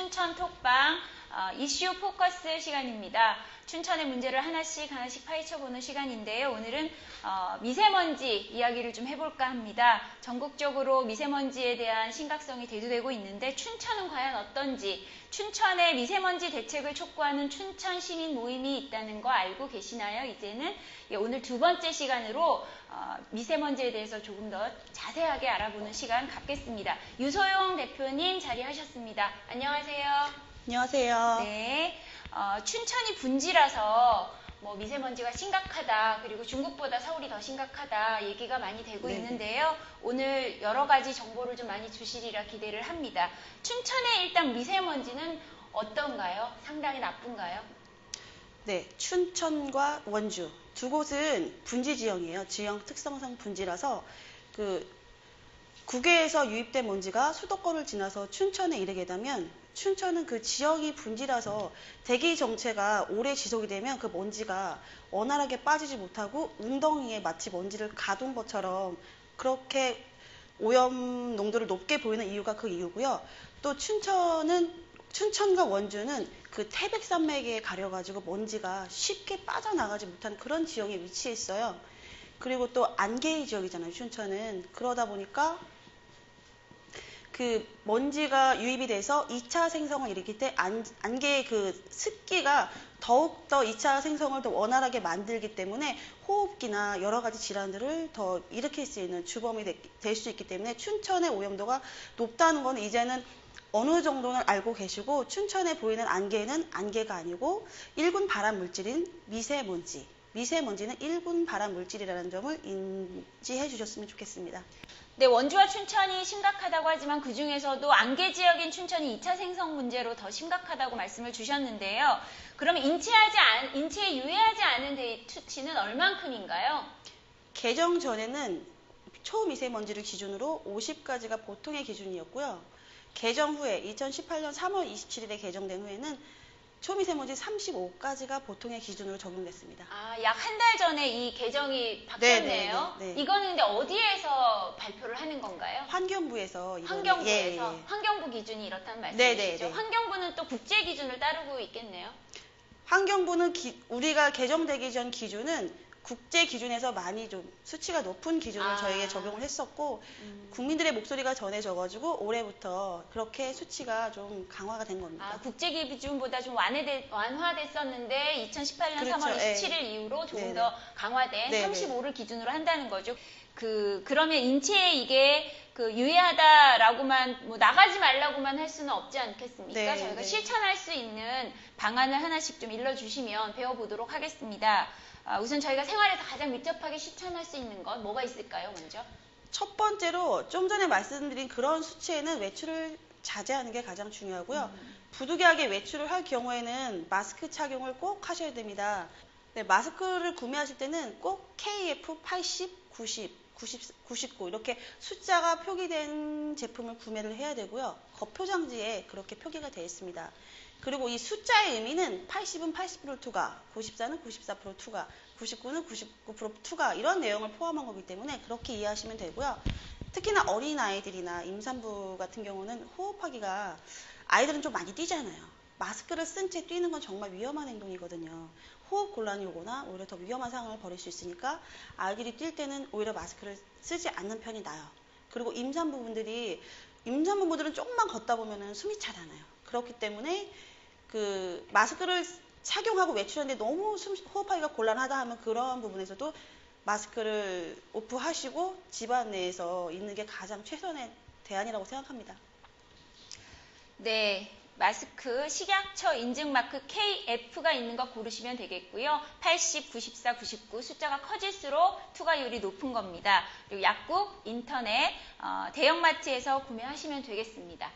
춘천 톡방 이슈 포커스 시간입니다. 춘천의 문제를 하나씩 파헤쳐보는 시간인데요. 오늘은 미세먼지 이야기를 좀 해볼까 합니다. 전국적으로 미세먼지에 대한 심각성이 대두되고 있는데 춘천은 과연 어떤지, 춘천의 미세먼지 대책을 촉구하는 춘천 시민 모임이 있다는 거 알고 계시나요? 이제는 오늘 두 번째 시간으로 미세먼지에 대해서 조금 더 자세하게 알아보는 시간 갖겠습니다. 유소영 대표님 자리하셨습니다. 안녕하세요. 안녕하세요. 네, 춘천이 분지라서 미세먼지가 심각하다, 그리고 중국보다 서울이 더 심각하다 얘기가 많이 되고 있는데요. 오늘 여러 가지 정보를 좀 많이 주시리라 기대를 합니다. 춘천의 일단 미세먼지는 어떤가요? 상당히 나쁜가요? 네, 춘천과 원주 두 곳은 분지 지형이에요. 지형 특성상 분지라서 국외에서 유입된 먼지가 수도권을 지나서 춘천에 이르게 되면 춘천은 그 지형이 분지라서 대기 정체가 오래 지속이 되면 그 먼지가 원활하게 빠지지 못하고 웅덩이에 마치 먼지를 가둔 것처럼 그렇게 오염 농도를 높게 보이는 이유가 그 이유고요. 또 춘천과 원주는 그 태백산맥에 가려가지고 먼지가 쉽게 빠져나가지 못하는 그런 지형에 위치해 있어요. 그리고 또 안개의 지역이잖아요, 춘천은. 그러다 보니까 그 먼지가 유입이 돼서 2차 생성을 일으킬 때 안개의 그 습기가 더욱더 2차 생성을 더 원활하게 만들기 때문에 호흡기나 여러 가지 질환들을 더 일으킬 수 있는 주범이 될 수 있기 때문에 춘천의 오염도가 높다는 건 이제는 어느 정도는 알고 계시고, 춘천에 보이는 안개는 안개가 아니고 1군 발암 물질인 미세먼지는 1군 발암 물질이라는 점을 인지해 주셨으면 좋겠습니다. 네, 원주와 춘천이 심각하다고 하지만 그 중에서도 안개 지역인 춘천이 2차 생성 문제로 더 심각하다고 말씀을 주셨는데요. 그러면 인체에 유해하지 않은 수치는 얼만큼인가요? 개정 전에는 초미세먼지를 기준으로 50까지가 보통의 기준이었고요. 개정 후에 2018년 3월 27일에 개정된 후에는 초미세먼지 35까지가 보통의 기준으로 적용됐습니다. 약 한 달 전에 이 개정이 바뀌었네요. 네. 이거는 근데 어디에서 발표를 하는 건가요? 환경부에서. 환경부에서. 환경부 기준이 이렇다는 말씀이시죠? 네. 환경부는 또 국제 기준을 따르고 있겠네요. 환경부는 우리가 개정되기 전 기준은 국제 기준에서 많이 좀 수치가 높은 기준을 저에게 적용을 했었고, 국민들의 목소리가 전해져가지고 올해부터 그렇게 수치가 좀 강화가 된 겁니다. 국제 기준보다 좀 완화됐었는데 2018년 그렇죠. 3월 27일 이후로 조금 더 강화된 35를 기준으로 한다는 거죠. 그러면 인체에 이게 유해하다라고만 나가지 말라고만 할 수는 없지 않겠습니까? 저희가 실천할 수 있는 방안을 하나씩 좀 일러주시면 배워보도록 하겠습니다. 우선 저희가 생활에서 가장 밀접하게 실천할 수 있는 것 뭐가 있을까요, 먼저? 첫 번째로 좀 전에 말씀드린 그런 수치에는 외출을 자제하는 게 가장 중요하고요. 부득이하게 외출을 할 경우에는 마스크 착용을 꼭 하셔야 됩니다. 네, 마스크를 구매하실 때는 꼭 KF80, 90, 99 이렇게 숫자가 표기된 제품을 구매를 해야 되고요. 겉표장지에 그렇게 표기가 되어 있습니다. 그리고 이 숫자의 의미는 80은 80% 투과, 94는 94% 투과, 99는 99% 투과 이런 내용을 포함한 거기 때문에 그렇게 이해하시면 되고요. 특히나 어린아이들이나 임산부 같은 경우는 호흡하기가, 아이들은 좀 많이 뛰잖아요. 마스크를 쓴 채 뛰는 건 정말 위험한 행동이거든요. 호흡 곤란이 오거나 오히려 더 위험한 상황을 벌일 수 있으니까 아이들이 뛸 때는 오히려 마스크를 쓰지 않는 편이 나아요. 그리고 임산부분들은 조금만 걷다 보면 숨이 차잖아요. 그렇기 때문에 마스크를 착용하고 외출하는데 너무 호흡하기가 곤란하다 하면 그런 부분에서도 마스크를 오프하시고 집안 내에서 있는 게 가장 최선의 대안이라고 생각합니다. 네, 마스크 식약처 인증 마크 KF가 있는 거 고르시면 되겠고요. 80, 94, 99 숫자가 커질수록 투과율이 높은 겁니다. 그리고 약국, 인터넷, 대형마트에서 구매하시면 되겠습니다.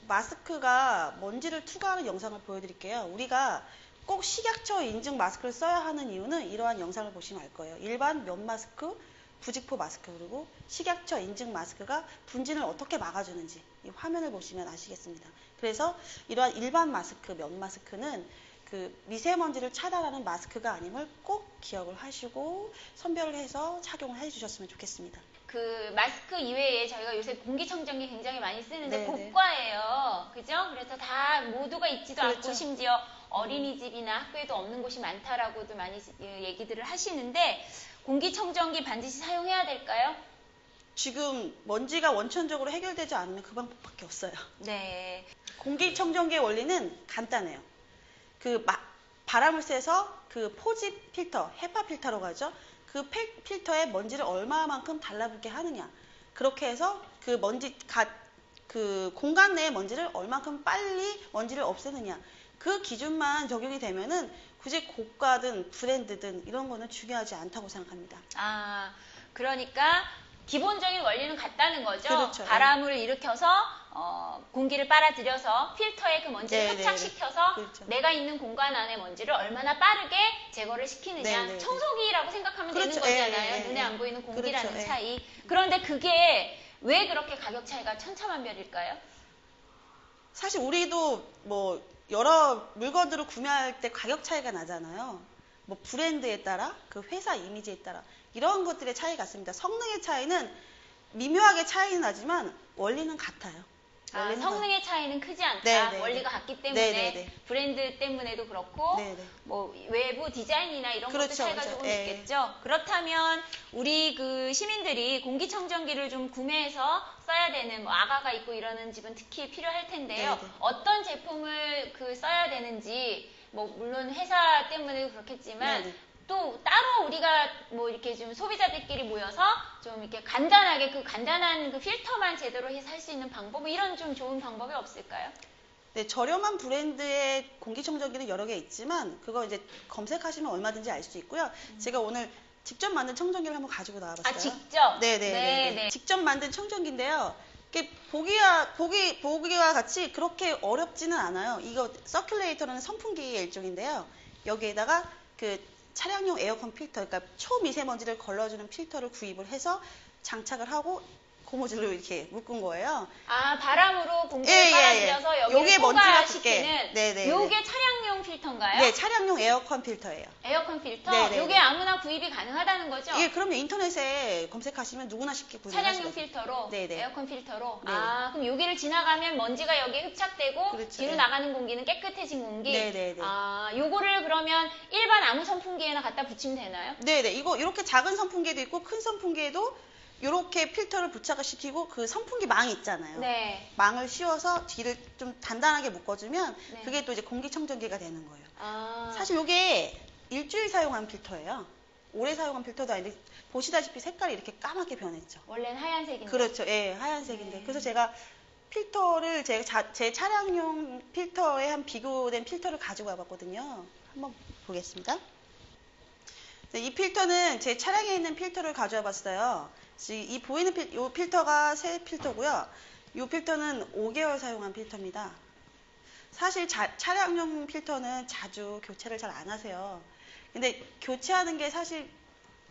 마스크가 먼지를 투과하는 영상을 보여드릴게요. 우리가 꼭 식약처 인증 마스크를 써야 하는 이유는 이러한 영상을 보시면 알 거예요. 일반 면 마스크, 부직포 마스크, 그리고 식약처 인증 마스크가 분진을 어떻게 막아주는지 이 화면을 보시면 아시겠습니다. 그래서 이러한 일반 마스크, 면 마스크는 미세먼지를 차단하는 마스크가 아님을 꼭 기억을 하시고 선별을 해서 착용을 해주셨으면 좋겠습니다. 그 마스크 이외에 저희가 요새 공기청정기 굉장히 많이 쓰는데 네, 고가예요. 그죠? 그래서 다 모두가 있지도 않고 그렇죠. 심지어 어린이집이나 학교에도 없는 곳이 많다라고도 많이 얘기들을 하시는데 공기청정기 반드시 사용해야 될까요? 지금 먼지가 원천적으로 해결되지 않으면 그 방법밖에 없어요. 네. 공기청정기의 원리는 간단해요. 바람을 쐬서 그 포집 필터, 헤파 필터라고 하죠. 그 필터에 먼지를 얼마만큼 달라붙게 하느냐. 그렇게 해서 그 공간 내의 먼지를 얼마만큼 빨리 먼지를 없애느냐. 그 기준만 적용이 되면은 굳이 고가든 브랜드든 이런 거는 중요하지 않다고 생각합니다. 아, 그러니까 기본적인 원리는 같다는 거죠. 그렇죠. 바람을 일으켜서 공기를 빨아들여서 필터에 그 먼지를 네, 흡착시켜서 그렇죠. 내가 있는 공간 안의 먼지를 얼마나 빠르게 제거를 시키느냐. 네. 청소기라고 생각하면 그렇죠. 되는 거잖아요. 네. 눈에 안 보이는 공기라는 그렇죠. 차이. 그런데 그게 왜 그렇게 가격 차이가 천차만별일까요? 사실 우리도 뭐 여러 물건들을 구매할 때 가격 차이가 나잖아요. 뭐 브랜드에 따라, 그 회사 이미지에 따라 이런 것들의 차이가 있습니다. 성능의 차이는 미묘하게 차이는 나지만 원리는 같아요. 성능의 차이는 크지 않다. 네. 원리가 같기 때문에 네. 브랜드 때문에도 그렇고 네. 뭐 외부 디자인이나 이런 것도 그렇죠, 차이가 그렇죠. 조금 예. 있겠죠. 그렇다면 우리 그 시민들이 공기청정기를 좀 구매해서 써야 되는 뭐 아가가 있고 이러는 집은 특히 필요할 텐데요. 네. 어떤 제품을 써야 되는지 뭐 물론 회사 때문에도 그렇겠지만 네. 또 따로 우리가 뭐 이렇게 좀 소비자들끼리 모여서 좀 이렇게 간단하게 그 간단한 그 필터만 제대로 해서 할 수 있는 방법, 이런 좀 좋은 방법이 없을까요? 네, 저렴한 브랜드의 공기청정기는 여러 개 있지만 그거 이제 검색하시면 얼마든지 알 수 있고요. 제가 오늘 직접 만든 청정기를 한번 가지고 나와봤어요. 아, 직접? 네. 직접 만든 청정기인데요. 이게 보기와 같이 그렇게 어렵지는 않아요. 이거 서큘레이터라는 선풍기의 일종인데요. 여기에다가 그 차량용 에어컨 필터, 그러니까 초미세먼지를 걸러주는 필터를 구입을 해서 장착을 하고 고무줄로 이렇게 묶은 거예요. 아, 바람으로 공기를 빨아들여서 여기를 요게 먼지가 포괄시키는 붙게. 요게 차량용 필터인가요? 네, 차량용 에어컨 필터예요. 에어컨 필터? 네네. 요게 아무나 구입이 가능하다는 거죠? 예, 그럼요. 인터넷에 검색하시면 누구나 쉽게 구입할 수가 차량용 있어요. 필터로? 네네. 에어컨 필터로? 네네. 아, 그럼 여기를 지나가면 먼지가 여기에 흡착되고 그렇죠. 뒤로 네. 나가는 공기는 깨끗해진 공기? 네네네. 아, 요거를 그러면 일반 아무 선풍기에나 갖다 붙이면 되나요? 네네. 이거 이렇게 작은 선풍기도 있고 큰 선풍기에도 이렇게 필터를 부착을 시키고 그 선풍기 망이 있잖아요. 네. 망을 씌워서 뒤를 좀 단단하게 묶어주면 네. 그게 또 이제 공기청정기가 되는 거예요. 아. 사실 이게 일주일 사용한 필터예요. 오래 사용한 필터도 아닌데 보시다시피 색깔이 이렇게 까맣게 변했죠. 원래는 하얀색인데. 그렇죠. 예, 하얀색인데. 네. 그래서 제가 필터를 제 차량용 필터에 한 비교된 필터를 가지고 와봤거든요. 한번 보겠습니다. 네, 이 필터는 제 차량에 있는 필터를 가져와 봤어요. 이 보이는 이 필터가 새 필터고요. 이 필터는 5개월 사용한 필터입니다. 사실 차량용 필터는 자주 교체를 잘 안 하세요. 근데 교체하는 게 사실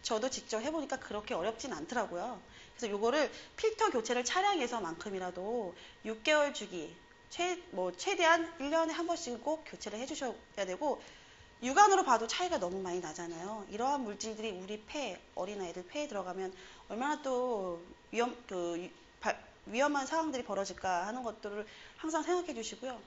저도 직접 해보니까 그렇게 어렵진 않더라고요. 그래서 요거를 필터 교체를 차량에서만큼이라도 6개월 주기, 최대한 1년에 한 번씩은 꼭 교체를 해주셔야 되고, 육안으로 봐도 차이가 너무 많이 나잖아요. 이러한 물질들이 우리 폐, 어린아이들 폐에 들어가면 얼마나 또 위험한 상황들이 벌어질까 하는 것들을 항상 생각해 주시고요.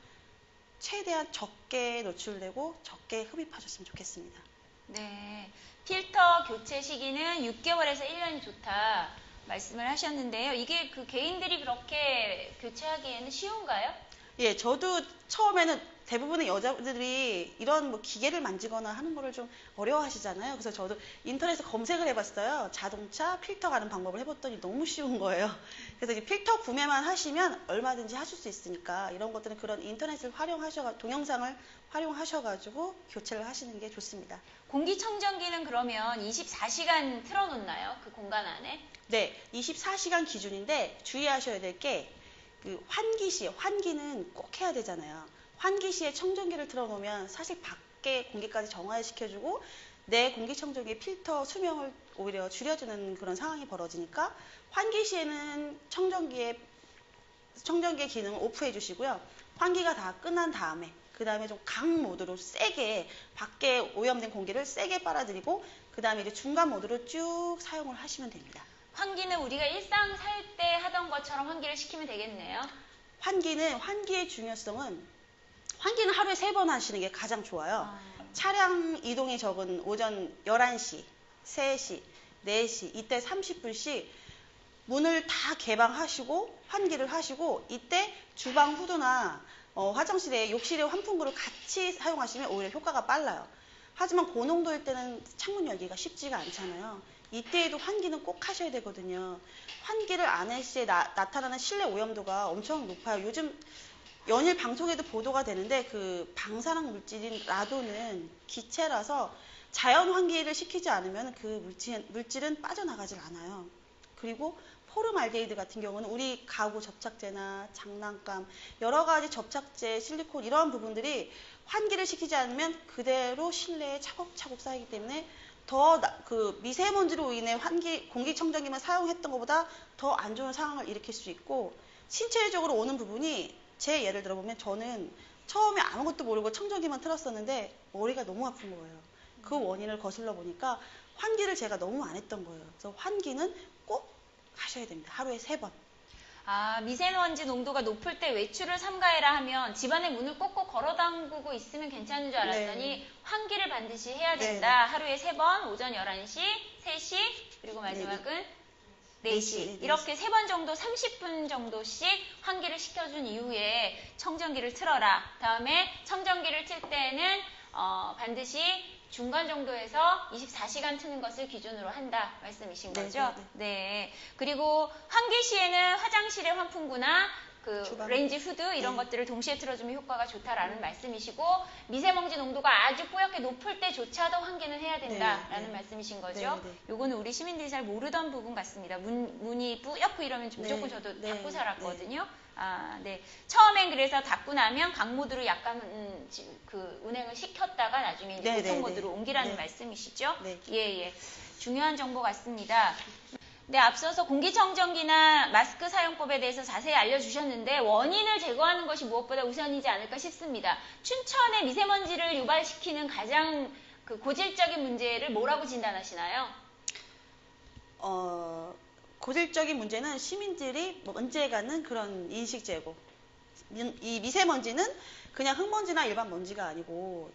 최대한 적게 노출되고 적게 흡입하셨으면 좋겠습니다. 네. 필터 교체 시기는 6개월에서 1년이 좋다 말씀을 하셨는데요. 이게 그 개인들이 그렇게 교체하기에는 쉬운가요? 예, 저도 처음에는 대부분의 여자분들이 이런 뭐 기계를 만지거나 하는 거를 좀 어려워하시잖아요. 그래서 저도 인터넷에 검색을 해봤어요. 자동차 필터 가는 방법을 해봤더니 너무 쉬운 거예요. 그래서 이 필터 구매만 하시면 얼마든지 하실 수 있으니까 이런 것들은 그런 인터넷을 동영상을 활용하셔가지고 교체를 하시는 게 좋습니다. 공기청정기는 그러면 24시간 틀어놓나요? 그 공간 안에? 네, 24시간 기준인데 주의하셔야 될 게 환기는 꼭 해야 되잖아요. 환기 시에 청정기를 틀어놓으면 사실 밖에 공기까지 정화시켜주고 내 공기청정기 필터 수명을 오히려 줄여주는 그런 상황이 벌어지니까 환기 시에는 청정기의 기능을 오프해 주시고요. 환기가 다 끝난 다음에 그 다음에 좀 강 모드로 세게 밖에 오염된 공기를 세게 빨아들이고 그 다음에 이제 중간 모드로 쭉 사용을 하시면 됩니다. 환기는 우리가 일상 살 때 하던 것처럼 환기를 시키면 되겠네요. 환기의 중요성은 환기는 하루에 3번 하시는 게 가장 좋아요. 차량 이동이 적은 오전 11시, 3시, 4시 이때 30분씩 문을 다 개방하시고 환기를 하시고 이때 주방 후드나 화장실에 욕실의 환풍구를 같이 사용하시면 오히려 효과가 빨라요. 하지만 고농도일 때는 창문 열기가 쉽지가 않잖아요. 이때에도 환기는 꼭 하셔야 되거든요. 환기를 안 할 시에 나타나는 실내 오염도가 엄청 높아요. 요즘 연일 방송에도 보도가 되는데 그 방사능 물질인 라돈은 기체라서 자연 환기를 시키지 않으면 그 물질은 빠져나가질 않아요. 그리고 포름알데히드 같은 경우는 우리 가구 접착제나 장난감 여러 가지 접착제, 실리콘 이러한 부분들이 환기를 시키지 않으면 그대로 실내에 차곡차곡 쌓이기 때문에 더 그 미세먼지로 인해 공기청정기만 사용했던 것보다 더 안 좋은 상황을 일으킬 수 있고 신체적으로 오는 부분이 제 예를 들어보면 저는 처음에 아무것도 모르고 청정기만 틀었었는데 머리가 너무 아픈 거예요. 그 원인을 거슬러 보니까 환기를 제가 너무 안 했던 거예요. 그래서 환기는 꼭 하셔야 됩니다. 하루에 3번. 미세먼지 농도가 높을 때 외출을 삼가해라 하면 집안의 문을 꼭꼭 걸어 잠그고 있으면 괜찮은 줄 알았더니 네. 환기를 반드시 해야 된다. 하루에 3번, 오전 11시, 3시, 그리고 마지막은 4시. 이렇게 3번 정도 30분 정도씩 환기를 시켜준 이후에 청정기를 틀어라. 다음에 청정기를 틀 때는 반드시 중간 정도에서 24시간 트는 것을 기준으로 한다 말씀이신 거죠? 네. 그리고 환기 시에는 화장실의 환풍구나 레인지 후드 이런 것들을 동시에 틀어주면 효과가 좋다라는 말씀이시고 미세먼지 농도가 아주 뿌옇게 높을 때조차도 환기는 해야 된다라는 말씀이신 거죠? 요거는 우리 시민들이 잘 모르던 부분 같습니다. 문이 뿌옇고 이러면 무조건 저도 닫고 살았거든요. 네. 처음엔 그래서 닫고 나면 강모드로 약간 운행을 시켰다가 나중에 이제 보통 모드로 옮기라는 말씀이시죠? 예. 중요한 정보 같습니다. 네, 앞서서 공기청정기나 마스크 사용법에 대해서 자세히 알려주셨는데 원인을 제거하는 것이 무엇보다 우선이지 않을까 싶습니다. 춘천의 미세먼지를 유발시키는 가장 고질적인 문제를 뭐라고 진단하시나요? 고질적인 문제는 시민들이 먼지에 갖는 그런 인식 제고. 이 미세먼지는 그냥 흙먼지나 일반 먼지가 아니고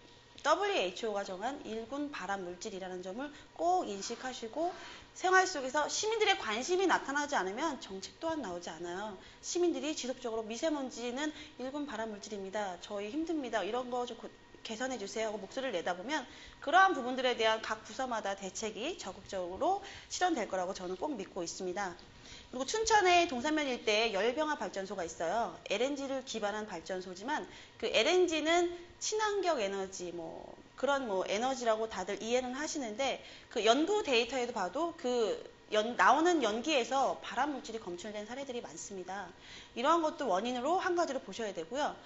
WHO가 정한 1군 발암 물질이라는 점을 꼭 인식하시고 생활 속에서 시민들의 관심이 나타나지 않으면 정책 또한 나오지 않아요. 시민들이 지속적으로 미세먼지는 1군 발암 물질입니다. 저희 힘듭니다. 이런 거 좀 개선해 주세요 하고 목소리를 내다 보면 그러한 부분들에 대한 각 부서마다 대책이 적극적으로 실현될 거라고 저는 꼭 믿고 있습니다. 그리고 춘천의 동산면 일대에 열병화 발전소가 있어요. LNG를 기반한 발전소지만 그 LNG는 친환경 에너지 그런 에너지라고 다들 이해는 하시는데 그 연구 데이터에도 봐도 나오는 연기에서 발암 물질이 검출된 사례들이 많습니다. 이러한 것도 원인으로 한 가지로 보셔야 되고요.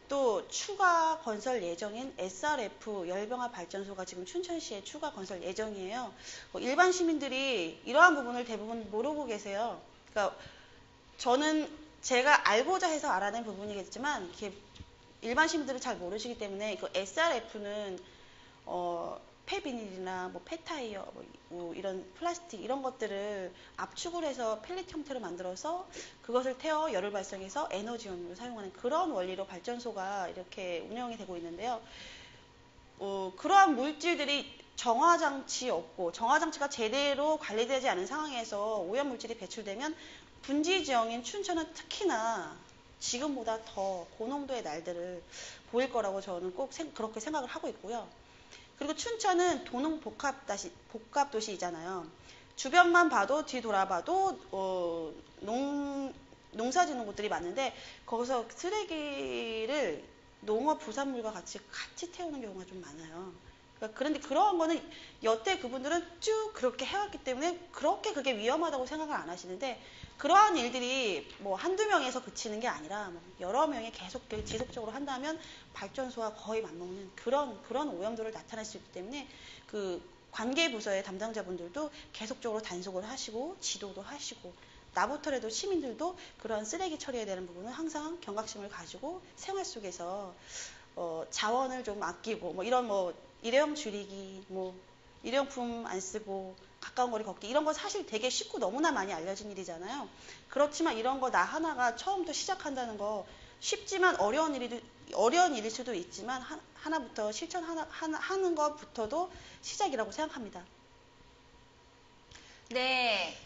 또 추가 건설 예정인 SRF 열병화 발전소가 지금 춘천시에 추가 건설 예정이에요. 일반 시민들이 이러한 부분을 대부분 모르고 계세요. 그러니까 저는 제가 알고자 해서 알아낸 부분이겠지만 이렇게 일반 시민들은 잘 모르시기 때문에 그 SRF는 폐비닐이나 폐타이어 이런 플라스틱 이런 것들을 압축을 해서 펠릿 형태로 만들어서 그것을 태워 열을 발생해서 에너지원으로 사용하는 그런 원리로 발전소가 이렇게 운영이 되고 있는데요. 그러한 물질들이 정화장치 없고 정화장치가 제대로 관리되지 않은 상황에서 오염물질이 배출되면 분지 지형인 춘천은 특히나 지금보다 더 고농도의 날들을 보일 거라고 저는 꼭 그렇게 생각을 하고 있고요. 그리고 춘천은 도농 복합도시이잖아요. 주변만 봐도 뒤돌아봐도 농사 짓는 곳들이 많은데 거기서 쓰레기를 농업 부산물과 같이 태우는 경우가 좀 많아요. 그런데 그러한 거는 여태 그분들은 쭉 그렇게 해왔기 때문에 그렇게 그게 위험하다고 생각을 안 하시는데 그러한 일들이 한두 명에서 그치는 게 아니라 여러 명이 계속 지속적으로 한다면 발전소와 거의 맞먹는 그런 오염도를 나타낼 수 있기 때문에 그 관계 부서의 담당자분들도 계속적으로 단속을 하시고 지도도 하시고 나부터라도 시민들도 그런 쓰레기 처리에 대한 부분은 항상 경각심을 가지고 생활 속에서 자원을 좀 아끼고 이런 일회용 줄이기 일회용품 안 쓰고 가까운 거리 걷기 이런 거 사실 되게 쉽고 너무나 많이 알려진 일이잖아요. 그렇지만 이런 거 나 하나가 처음부터 시작한다는 거 쉽지만 어려운 일일 수도 있지만 하나부터 실천하는 것부터도 시작이라고 생각합니다. 네.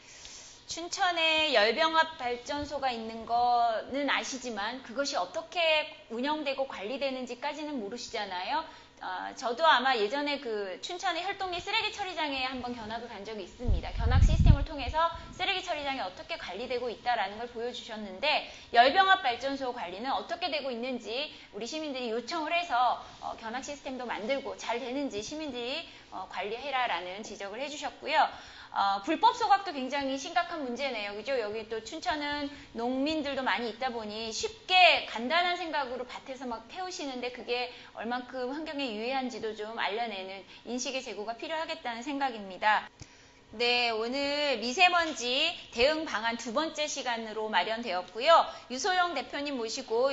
춘천에 열병합 발전소가 있는 거는 아시지만 그것이 어떻게 운영되고 관리되는지까지는 모르시잖아요. 저도 아마 예전에 그 춘천의 혈동리 쓰레기 처리장에 한번 견학을 간 적이 있습니다. 견학 시스템을 통해서 쓰레기 처리장이 어떻게 관리되고 있다라는 걸 보여주셨는데 열병합 발전소 관리는 어떻게 되고 있는지 우리 시민들이 요청을 해서 견학 시스템도 만들고 잘 되는지 시민들이 관리해라라는 지적을 해주셨고요. 불법 소각도 굉장히 심각한 문제네요. 그죠? 여기 또 춘천은 농민들도 많이 있다 보니 쉽게 간단한 생각으로 밭에서 막 태우시는데 그게 얼만큼 환경에 유해한지도 좀 알려내는 인식의 제고가 필요하겠다는 생각입니다. 네, 오늘 미세먼지 대응 방안 두 번째 시간으로 마련되었고요. 유소영 대표님 모시고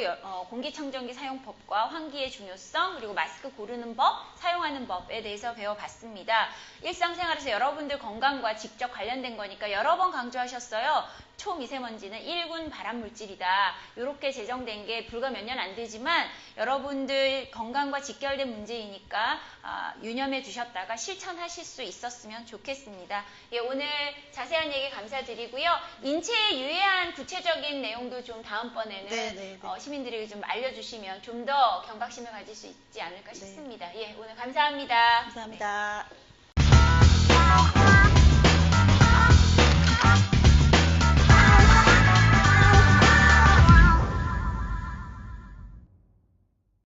공기청정기 사용법과 환기의 중요성, 그리고 마스크 고르는 법, 사용하는 법에 대해서 배워봤습니다. 일상생활에서 여러분들 건강과 직접 관련된 거니까 여러 번 강조하셨어요. 초미세먼지는 1군 발암물질이다. 이렇게 제정된 게 불과 몇 년 안 되지만 여러분들 건강과 직결된 문제이니까 유념해 두셨다가 실천하실 수 있었으면 좋겠습니다. 예, 오늘 자세한 얘기 감사드리고요. 인체에 유해한 구체적인 내용도 좀 다음번에는 시민들에게 좀 알려주시면 좀 더 경각심을 가질 수 있지 않을까 싶습니다. 예, 오늘 감사합니다. 감사합니다.